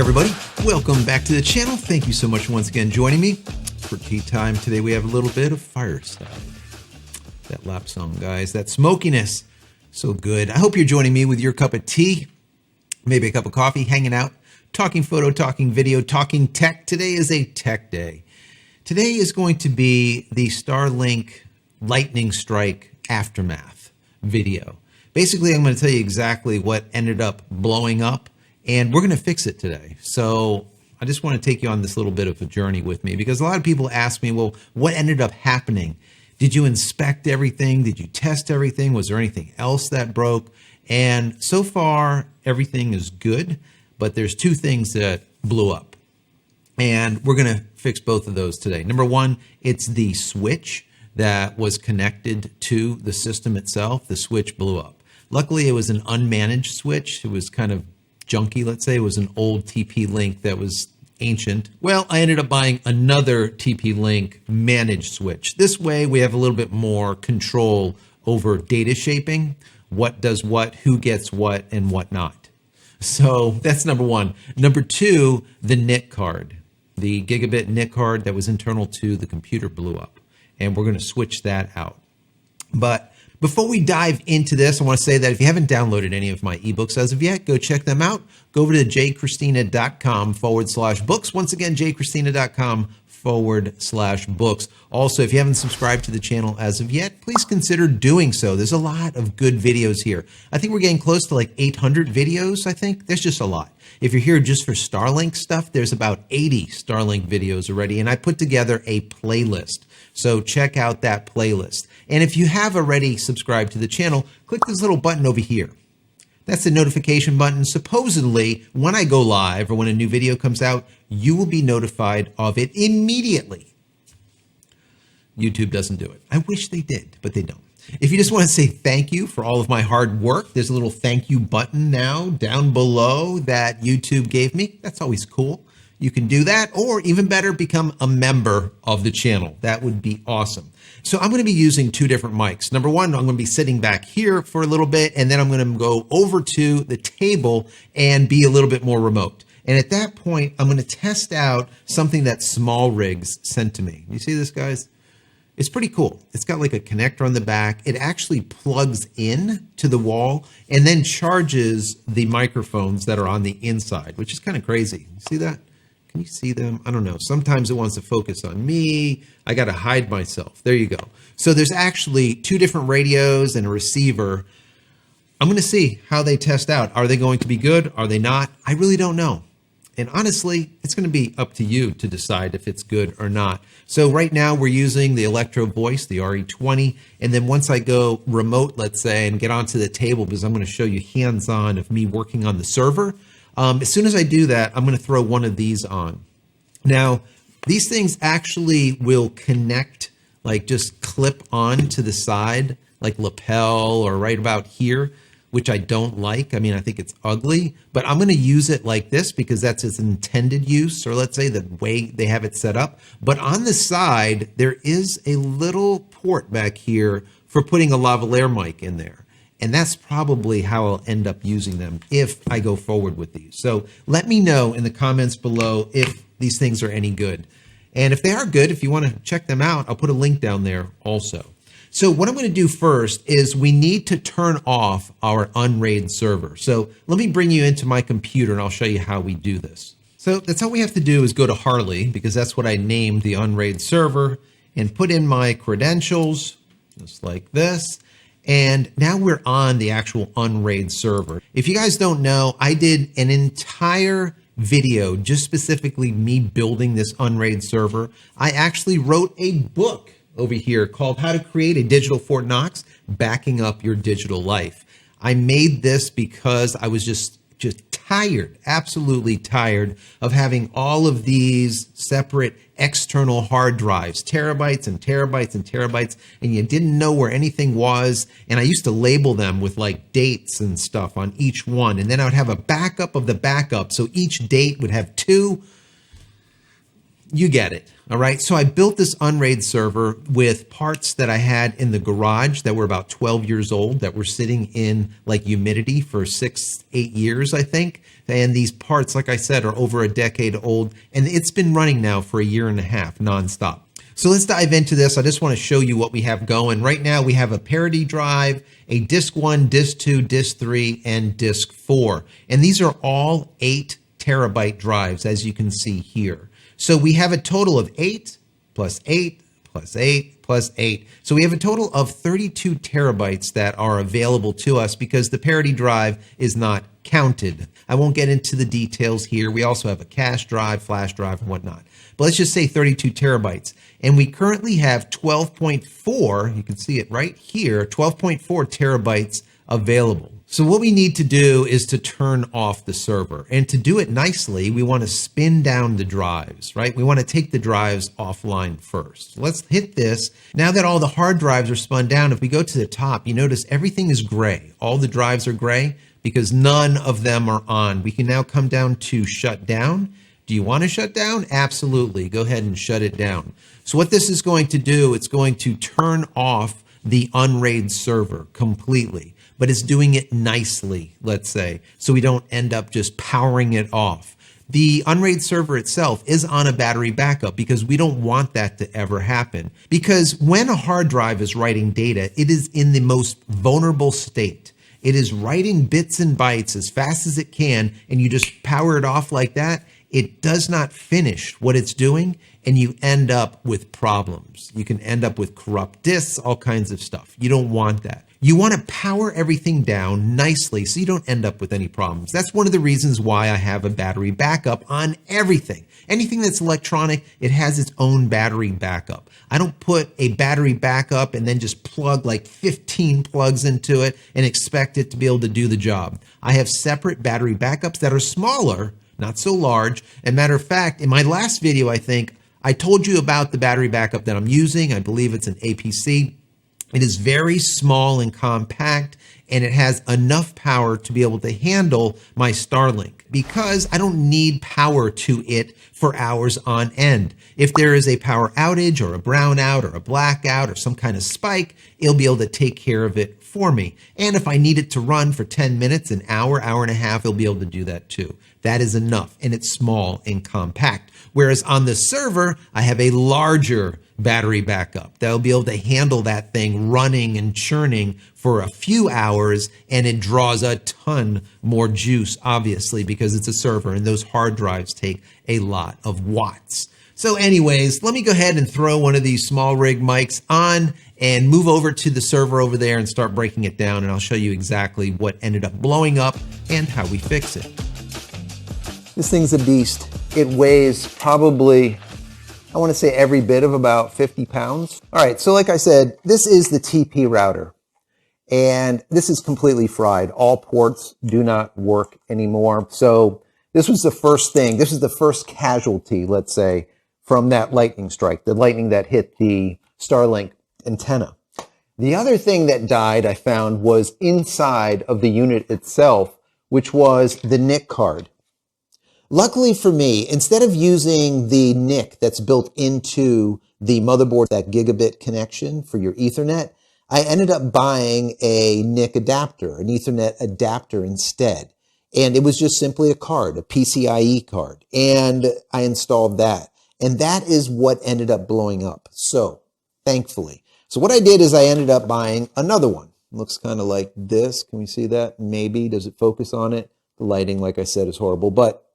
everybody, welcome back to the channel. Thank you so much once again joining me for tea time. Today we have a little bit of Fireside. That lap song, guys, that smokiness, so good. I hope you're joining me with your cup of tea, maybe a cup of coffee, hanging out, talking photo, talking video, talking tech. Today is a tech day. Today is going to be the Starlink lightning strike aftermath video. Basically, I'm going to tell you exactly what ended up blowing up, and we're going to fix it today. So I just want to take you on this little bit of a journey with me, because a lot of people ask me, well, what ended up happening? Did you inspect everything? Did you test everything? Was there anything else that broke? And so far, everything is good, but there's two things that blew up. And we're going to fix both of those today. Number one, it's the switch that was connected to the system itself. The switch blew up. Luckily, it was an unmanaged switch. It was kind of junky, let's say. It was an old TP-Link that was ancient. Well, I ended up buying another TP-Link managed switch. This way, we have a little bit more control over data shaping, what does what, who gets what, and what not. So that's number one. Number two, the NIC card. The gigabit NIC card that was internal to the computer blew up, and we're going to switch that out. But before we dive into this, I want to say that if you haven't downloaded any of my ebooks as of yet, go check them out. Go over to JCristina.com/books. Once again, JCristina.com/books. Also, if you haven't subscribed to the channel as of yet, please consider doing so. There's a lot of good videos here. I think we're getting close to like 800 videos, I think. There's just a lot. If you're here just for Starlink stuff, there's about 80 Starlink videos already, and I put together a playlist. So check out that playlist. And if you have already subscribed to the channel, click this little button over here. That's the notification button. Supposedly, when I go live or when a new video comes out, you will be notified of it immediately. YouTube doesn't do it. I wish they did, but they don't. If you just want to say thank you for all of my hard work, there's a little thank you button now down below that YouTube gave me. That's always cool. You can do that, or even better, become a member of the channel. That would be awesome. So I'm going to be using two different mics. Number one, I'm going to be sitting back here for a little bit, and then I'm going to go over to the table and be a little bit more remote. And at that point, I'm going to test out something that Small Rigs sent to me. You see this, guys? It's pretty cool. It's got like a connector on the back. It actually plugs in to the wall and then charges the microphones that are on the inside, which is kind of crazy. You see that? Can you see them? I don't know. Sometimes it wants to focus on me. I got to hide myself. There you go. So there's actually two different radios and a receiver. I'm going to see how they test out. Are they going to be good? Are they not? I really don't know. And honestly, it's going to be up to you to decide if it's good or not. So right now we're using the Electro Voice, the RE20. And then once I go remote, let's say, and get onto the table, because I'm going to show you hands-on of me working on the server. As soon as I do that, I'm going to throw one of these on. Now, these things actually will connect, like just clip on to the side, like lapel or right about here, which I don't like. I mean, I think it's ugly, but I'm going to use it like this because that's its intended use, or let's say the way they have it set up. But on the side, there is a little port back here for putting a lavalier mic in there. And that's probably how I'll end up using them if I go forward with these. So let me know in the comments below if these things are any good. And if they are good, if you want to check them out, I'll put a link down there also. So what I'm going to do first is we need to turn off our Unraid server. So let me bring you into my computer and I'll show you how we do this. So that's all we have to do is go to Harley, because that's what I named the Unraid server, and put in my credentials just like this. And now we're on the actual Unraid server. If you guys don't know, I did an entire video just specifically me building this Unraid server. I actually wrote a book over here called How to Create a Digital Fort Knox, Backing Up Your Digital Life. I made this because I was just tired, absolutely tired of having all of these separate external hard drives, terabytes and terabytes and terabytes, and you didn't know where anything was. And I used to label them with like dates and stuff on each one. And then I would have a backup of the backup. So each date would have two. You get it. All right, so I built this Unraid server with parts that I had in the garage that were about 12 years old, that were sitting in like humidity for 6, 8 years, I think. And these parts, like I said, are over a decade old, and it's been running now for a year and a half nonstop. So let's dive into this. I just want to show you what we have going. Right now we have a parity drive, a disk 1, disk 2, disk 3, and disk 4. And these are all 8 terabyte drives, as you can see here. So we have a total of 8 plus 8 plus 8 plus 8. So we have a total of 32 terabytes that are available to us because the parity drive is not counted. I won't get into the details here. We also have a cache drive, flash drive, and whatnot. But let's just say 32 terabytes. And we currently have 12.4, you can see it right here, 12.4 terabytes available. So what we need to do is to turn off the server. And to do it nicely, we want to spin down the drives, right? We want to take the drives offline first. Let's hit this. Now that all the hard drives are spun down, if we go to the top, you notice everything is gray. All the drives are gray because none of them are on. We can now come down to shut down. Do you want to shut down? Absolutely. Go ahead and shut it down. So what this is going to do, it's going to turn off the Unraid server completely. But it's doing it nicely, let's say, so we don't end up just powering it off. The Unraid server itself is on a battery backup because we don't want that to ever happen. Because when a hard drive is writing data, it is in the most vulnerable state. It is writing bits and bytes as fast as it can, and you just power it off like that. It does not finish what it's doing, and you end up with problems. You can end up with corrupt disks, all kinds of stuff. You don't want that. You want to power everything down nicely so you don't end up with any problems. That's one of the reasons why I have a battery backup on everything. Anything that's electronic, it has its own battery backup. I don't put a battery backup and then just plug like 15 plugs into it and expect it to be able to do the job. I have separate battery backups that are smaller, not so large. And matter of fact, in my last video, I think, I told you about the battery backup that I'm using. I believe it's an APC. It is very small and compact, and it has enough power to be able to handle my Starlink because I don't need power to it for hours on end. If there is a power outage or a brownout or a blackout or some kind of spike, it'll be able to take care of it for me. And if I need it to run for 10 minutes, an hour, hour and a half, it'll be able to do that too. That is enough, and it's small and compact. Whereas on the server, I have a larger battery backup that'll be able to handle that thing running and churning for a few hours, and it draws a ton more juice, obviously, because it's a server, and those hard drives take a lot of watts. So anyways, let me go ahead and throw one of these small rig mics on and move over to the server over there and start breaking it down, and I'll show you exactly what ended up blowing up and how we fix it. This thing's a beast. It weighs probably, I want to say every bit of about 50 pounds. All right, so like I said, this is the TP router, and this is completely fried. All ports do not work anymore. So this was the first thing, this is the first casualty, let's say, from that lightning strike, the lightning that hit the Starlink antenna. The other thing that died, I found, was inside of the unit itself, which was the NIC card. Luckily for me, instead of using the NIC that's built into the motherboard, that gigabit connection for your Ethernet, I ended up buying a NIC adapter, an Ethernet adapter instead. And it was just simply a card, a PCIe card. And I installed that. And that is what ended up blowing up. So, thankfully. So what I did is I ended up buying another one. It looks kind of like this. Can we see that? Maybe. Does it focus on it? The lighting, like I said, is horrible. But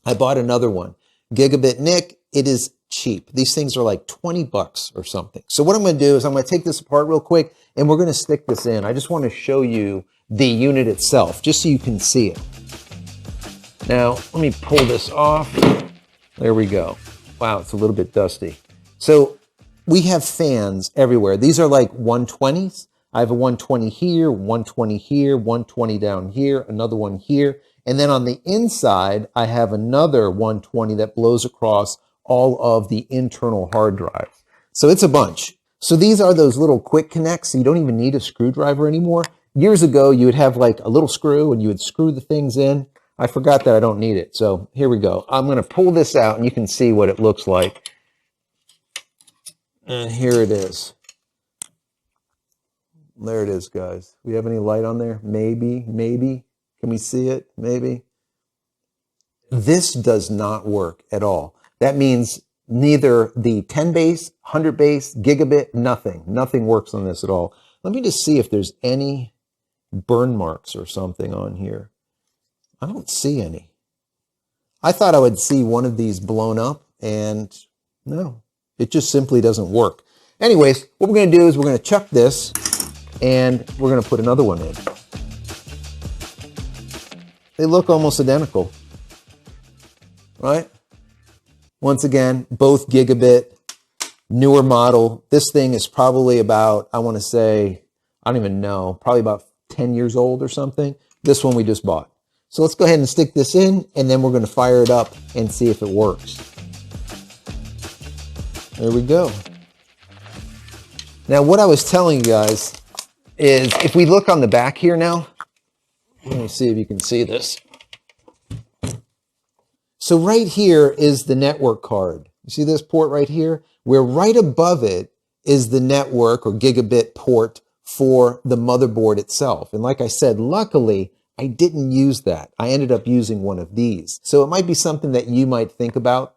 I bought another one. Gigabit NIC, it is cheap. These things are like 20 bucks or something. So what I'm going to do is I'm going to take this apart real quick and we're going to stick this in. I just want to show you the unit itself, just so you can see it. Now, let me pull this off. There we go. Wow, it's a little bit dusty. So we have fans everywhere. These are like 120s. I have a 120 here, 120 here, 120 down here, another one here. And then on the inside, I have another 120 that blows across all of the internal hard drives. So it's a bunch. So these are those little quick connects. So you don't even need a screwdriver anymore. Years ago, you would have like a little screw and you would screw the things in. I forgot that I don't need it. So here we go. I'm going to pull this out and you can see what it looks like. And here it is. There it is, guys. We have any light on there? Maybe. Can we see it? Maybe. This does not work at all. That means neither the 10 base, 100 base, gigabit, nothing. Nothing works on this at all. Let me just see if there's any burn marks or something on here. I don't see any. I thought I would see one of these blown up, and no, it just simply doesn't work. Anyways, what we're going to do is we're going to chuck this, and we're going to put another one in. They look almost identical, right? Once again, both gigabit, newer model. This thing is probably about, I want to say, I don't even know, probably about 10 years old or something. This one we just bought. So let's go ahead and stick this in, and then we're going to fire it up and see if it works. There we go. Now, what I was telling you guys is if we look on the back here now, let me see if you can see this. So right here is the network card. You see this port right here? Where right above it is the network or gigabit port for the motherboard itself. And like I said, luckily, I didn't use that. I ended up using one of these. So it might be something that you might think about.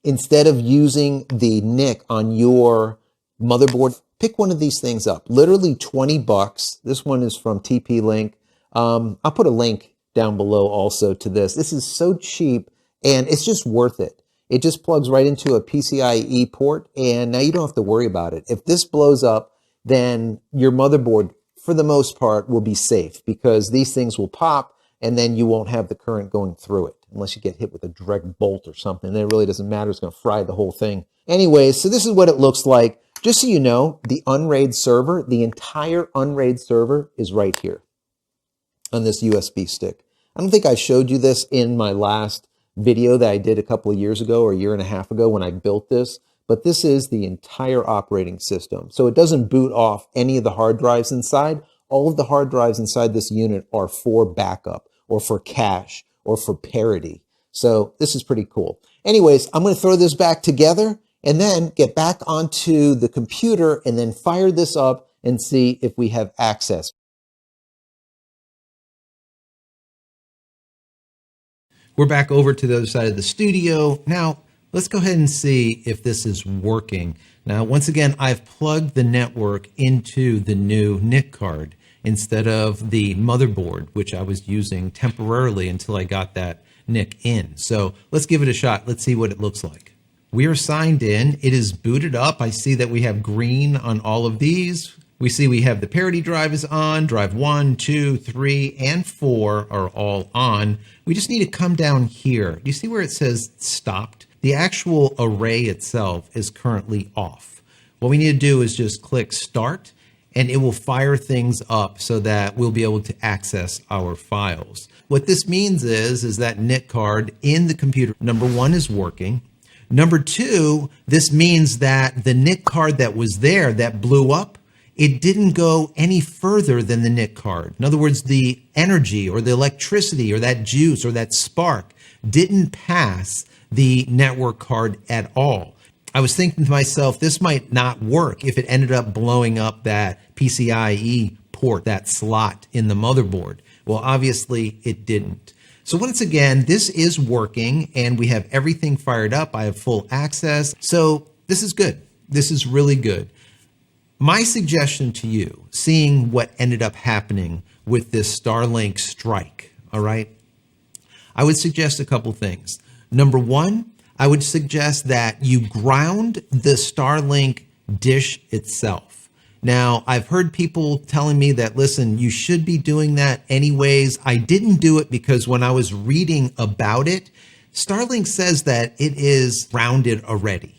Instead of using the NIC on your motherboard, pick one of these things up. Literally 20 bucks. This one is from TP-Link. I'll put a link down below also to this. This is so cheap, and it's just worth it. It just plugs right into a PCIe port, and now you don't have to worry about it. If this blows up, then your motherboard, for the most part, will be safe, because these things will pop, and then you won't have the current going through it, unless you get hit with a direct bolt or something. Then it really doesn't matter. It's going to fry the whole thing. Anyways, so this is what it looks like. Just so you know, the Unraid server, the entire Unraid server is right here on this USB stick. I don't think I showed you this in my last video that I did a couple of years ago or a year and a half ago when I built this, but this is the entire operating system. So it doesn't boot off any of the hard drives inside. All of the hard drives inside this unit are for backup or for cache or for parity. So this is pretty cool. Anyways, I'm going to throw this back together and then get back onto the computer and then fire this up and see if we have access. We're back over to the other side of the studio. Now, let's go ahead and see if this is working. Now, once again, I've plugged the network into the new NIC card instead of the motherboard, which I was using temporarily until I got that NIC in. So let's give it a shot. Let's see what it looks like. We are signed in. It is booted up. I see that we have green on all of these. We see we have the parity drive is on. Drive 1, 2, 3, and 4 are all on. We just need to come down here. Do you see where it says stopped? The actual array itself is currently off. What we need to do is just click start, and it will fire things up so that we'll be able to access our files. What this means is that NIC card in the computer, number 1, is working. Number 2, this means that the NIC card that was there that blew up, it didn't go any further than the NIC card. In other words, the energy or the electricity or that juice or that spark didn't pass the network card at all. I was thinking to myself, this might not work if it ended up blowing up that PCIe port, that slot in the motherboard. Well, obviously it didn't. So once again, this is working and we have everything fired up. I have full access. So this is good. This is really good. My suggestion to you, seeing what ended up happening with this Starlink strike, all right, I would suggest a couple things. Number 1, I would suggest that you ground the Starlink dish itself. Now, I've heard people telling me that, listen, you should be doing that anyways. I didn't do it because when I was reading about it, Starlink says that it is grounded already.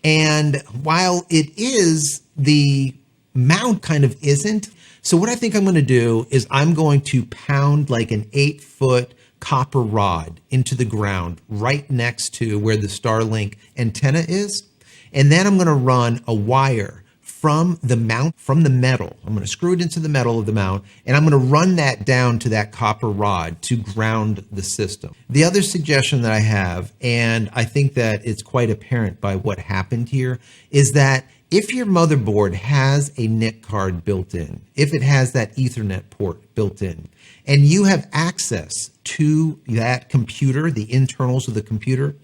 And while it is, the mount kind of isn't. So what I think I'm going to do is I'm going to pound like an 8-foot copper rod into the ground right next to where the Starlink antenna is. And then I'm going to run a wire from the mount, from the metal. I'm going to screw it into the metal of the mount, and I'm going to run that down to that copper rod to ground the system. The other suggestion that I have, and I think that it's quite apparent by what happened here, is that if your motherboard has a NIC card built in, if it has that Ethernet port built in, and you have access to that computer, the internals of the computer,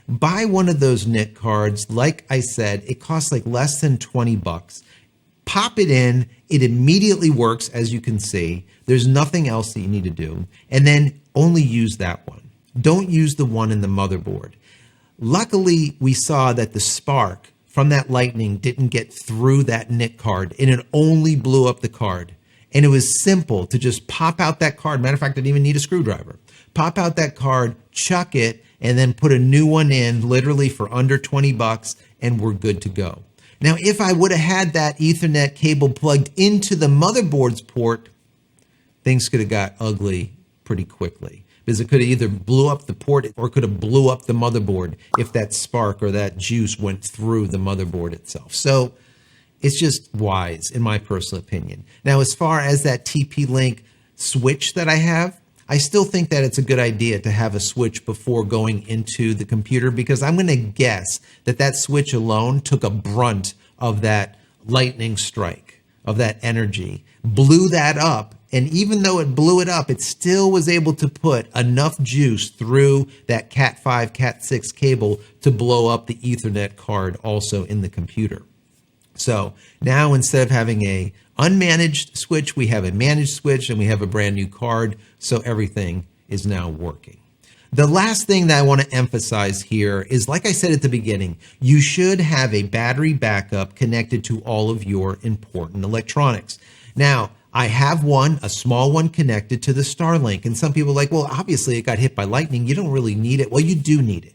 buy one of those NIC cards. Like I said, it costs like less than 20 bucks. Pop it in. It immediately works, as you can see. There's nothing else that you need to do. And then only use that one. Don't use the one in the motherboard. Luckily, we saw that the spark from that lightning didn't get through that NIC card, and it only blew up the card. And it was simple to just pop out that card. Matter of fact, I didn't even need a screwdriver. Pop out that card, chuck it, and then put a new one in literally for under 20 bucks, and we're good to go. Now, if I would have had that Ethernet cable plugged into the motherboard's port, things could have got ugly pretty quickly, because it could have either blew up the port or could have blew up the motherboard if that spark or that juice went through the motherboard itself. So it's just wise, in my personal opinion. Now, as far as that TP-Link switch that I have, I still think that it's a good idea to have a switch before going into the computer, because I'm going to guess that that switch alone took a brunt of that lightning strike, of that energy, blew that up. And even though it blew it up, it still was able to put enough juice through that Cat5, Cat6 cable to blow up the Ethernet card also in the computer. So now, instead of having a unmanaged switch, we have a managed switch, and we have a brand new card. So everything is now working. The last thing that I want to emphasize here is, like I said at the beginning, you should have a battery backup connected to all of your important electronics. Now, I have one, a small one, connected to the Starlink. And some people are like, well, obviously it got hit by lightning. You don't really need it. Well, you do need it.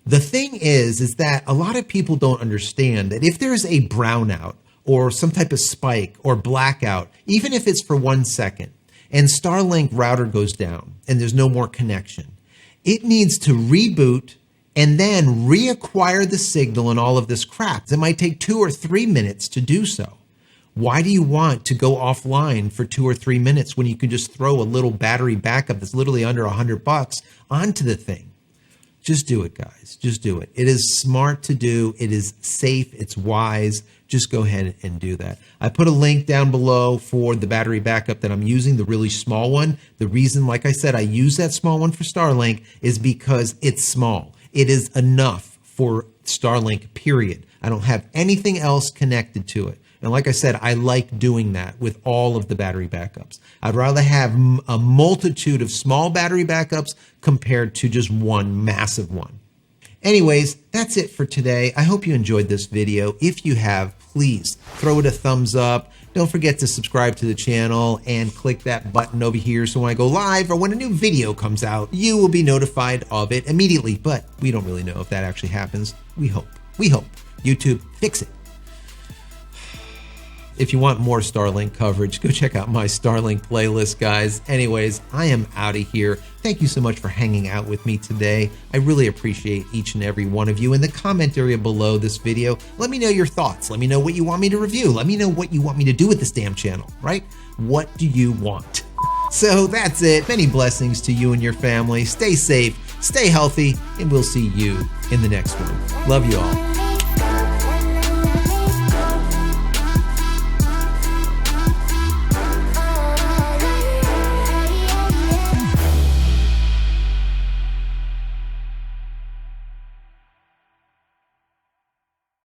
The thing is that a lot of people don't understand that if there's a brownout or some type of spike or blackout, even if it's for 1 second, and Starlink router goes down and there's no more connection, it needs to reboot and then reacquire the signal and all of this crap. It might take 2 or 3 minutes to do so. Why do you want to go offline for 2 or 3 minutes when you can just throw a little battery backup that's literally under $100 onto the thing? Just do it, guys. Just do it. It is smart to do. It is safe. It's wise. Just go ahead and do that. I put a link down below for the battery backup that I'm using, the really small one. The reason, like I said, I use that small one for Starlink is because it's small. It is enough for Starlink, period. I don't have anything else connected to it. And like I said, I like doing that with all of the battery backups. I'd rather have a multitude of small battery backups compared to just one massive one. Anyways, that's it for today. I hope you enjoyed this video. If you have, please throw it a thumbs up. Don't forget to subscribe to the channel and click that button over here so when I go live or when a new video comes out, you will be notified of it immediately. But we don't really know if that actually happens. We hope. We hope. YouTube, fix it. If you want more Starlink coverage, go check out my Starlink playlist, guys. Anyways, I am out of here. Thank you so much for hanging out with me today. I really appreciate each and every one of you. In the comment area below this video, let me know your thoughts. Let me know what you want me to review. Let me know what you want me to do with this damn channel, right? What do you want? So that's it. Many blessings to you and your family. Stay safe, stay healthy, and we'll see you in the next one. Love you all.